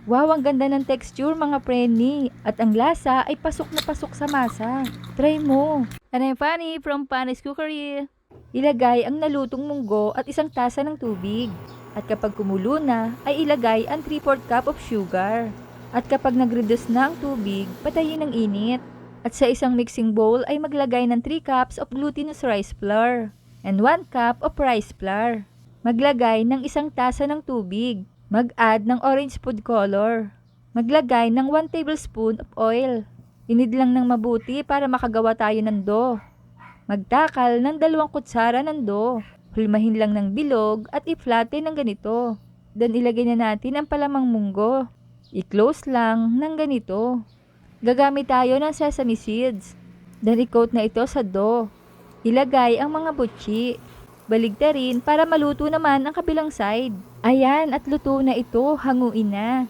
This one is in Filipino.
Wow, ang ganda ng texture mga preni. At ang lasa ay pasok na pasok sa masa. Try mo. And I'm Fanny from Fanny's Cookery. Ilagay ang nalutong munggo at isang tasa ng tubig. At kapag kumulo na, ay ilagay ang 3/4 cup of sugar. At kapag nag-reduce na ang tubig, patayin ang init. At sa isang mixing bowl ay maglagay ng 3 cups of glutinous rice flour and 1 cup of rice flour. Maglagay ng isang tasa ng tubig. Mag-add ng orange food color. Maglagay ng 1 tablespoon of oil. Inid lang ng mabuti para makagawa tayo ng dough. Magtakal ng 2 kutsara ng dough. Hulmahin lang ng bilog at i-flatten ng ganito. Then ilagay na natin ang palamang munggo. I-close lang ng ganito. Gagamit tayo ng sesame seeds. Then i-coat na ito sa dough. Ilagay ang mga butchi. Baligtarin para maluto naman ang kabilang side. Ayan, at luto na ito, hanguin na.